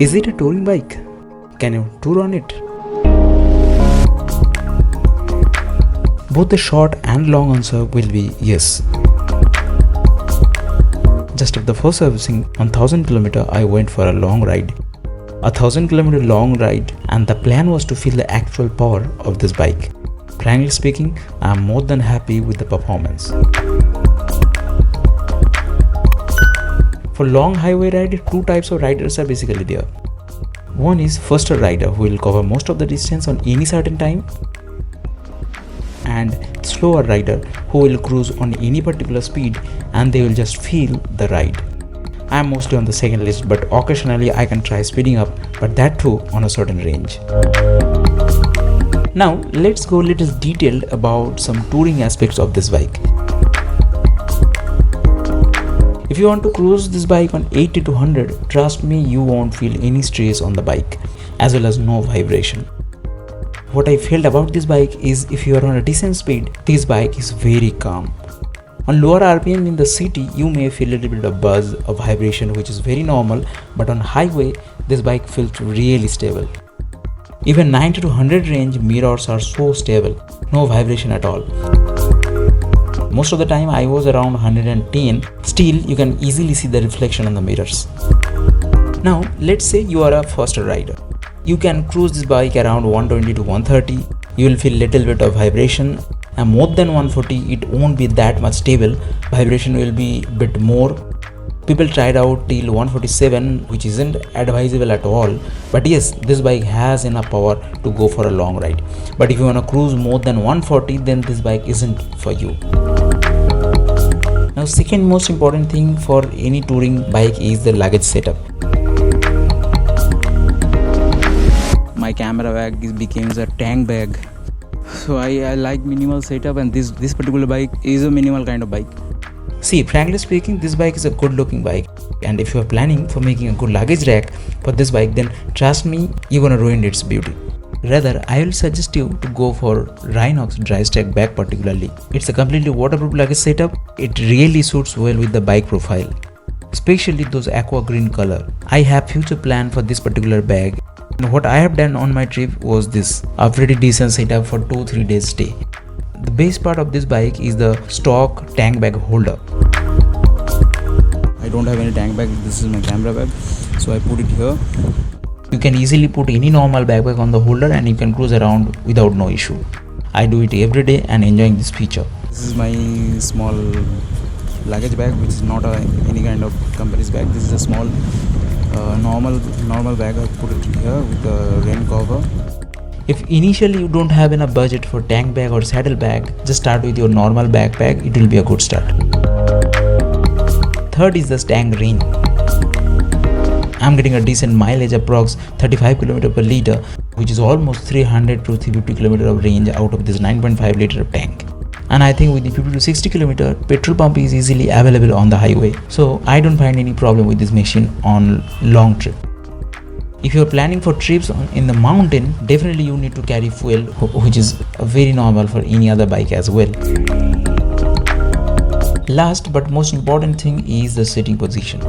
Is it a touring bike? Can you tour on it? Both the short and long answer will be yes. Just after the first servicing on 1000 km, I went for a long ride. A 1000 km long ride, and the plan was to feel the actual power of this bike. Frankly speaking, I am more than happy with the performance. For long highway ride, two types of riders are basically there. One is faster rider who will cover most of the distance on any certain time, and slower rider who will cruise on any particular speed and they will just feel the ride. I am mostly on the second list, but occasionally I can try speeding up, but that too on a certain range. Now let's go a little detailed about some touring aspects of this bike. If you want to cruise this bike on 80 to 100, trust me, you won't feel any stress on the bike, as well as no vibration. What I felt about this bike is if you are on a decent speed, this bike is very calm. On lower RPM in the city, you may feel a little bit of buzz or vibration, which is very normal, but on highway, this bike feels really stable. Even 90 to 100 range mirrors are so stable, no vibration at all. Most of the time I was around 110, still you can easily see the reflection on the mirrors. Now let's say you are a faster rider. You can cruise this bike around 120 to 130, you will feel little bit of vibration, and more than 140 it won't be that much stable, vibration will be bit more. People tried out till 147, which isn't advisable at all, but yes, this bike has enough power to go for a long ride. But if you want to cruise more than 140, then this bike isn't for you. Now second most important thing for any touring bike is the luggage setup. My camera bag becomes a tank bag, so I like minimal setup, and this particular bike is a minimal kind of bike. See, frankly speaking, this bike is a good looking bike, and if you are planning for making a good luggage rack for this bike, then trust me, you're gonna ruin its beauty. Rather, I will suggest you to go for Rhinox dry stack bag particularly. It's a completely waterproof luggage setup. It really suits well with the bike profile, especially those aqua green color. I have future plan for this particular bag. And what I have done on my trip was this, a pretty decent setup for 2-3 days stay. The best part of this bike is the stock tank bag holder. I don't have any tank bag, this is my camera bag, so I put it here. You can easily put any normal backpack on the holder and you can cruise around without no issue. I do it every day and enjoying this feature. This is my small luggage bag, which is not any kind of company's bag. This is a small normal bag. I put it here with the rain cover. If initially you don't have enough budget for tank bag or saddle bag, just start with your normal backpack, it will be a good start. Third is the Stang range. I'm getting a decent mileage, approx 35 km per liter, which is almost 300 to 350 km of range out of this 9.5 liter of tank. And I think with the 50 to 60 km, petrol pump is easily available on the highway. So I don't find any problem with this machine on long trip. If you're planning for trips in the mountain, definitely you need to carry fuel, which is very normal for any other bike as well. Last but most important thing is the sitting position.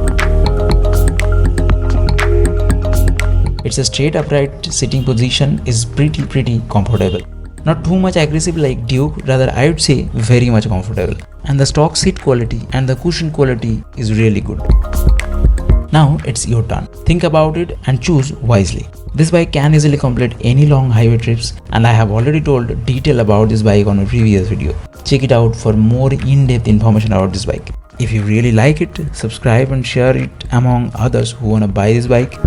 It's a straight upright sitting position is pretty comfortable. Not too much aggressive like Duke, rather I would say very much comfortable. And the stock seat quality and the cushion quality is really good. Now it's your turn. Think about it and choose wisely. This bike can easily complete any long highway trips, and I have already told detail about this bike on a previous video. Check it out for more in-depth information about this bike. If you really like it, subscribe and share it among others who wanna buy this bike.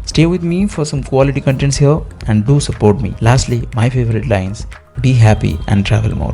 Stay with me for some quality contents here and do support me. Lastly, my favorite lines, be happy and travel more.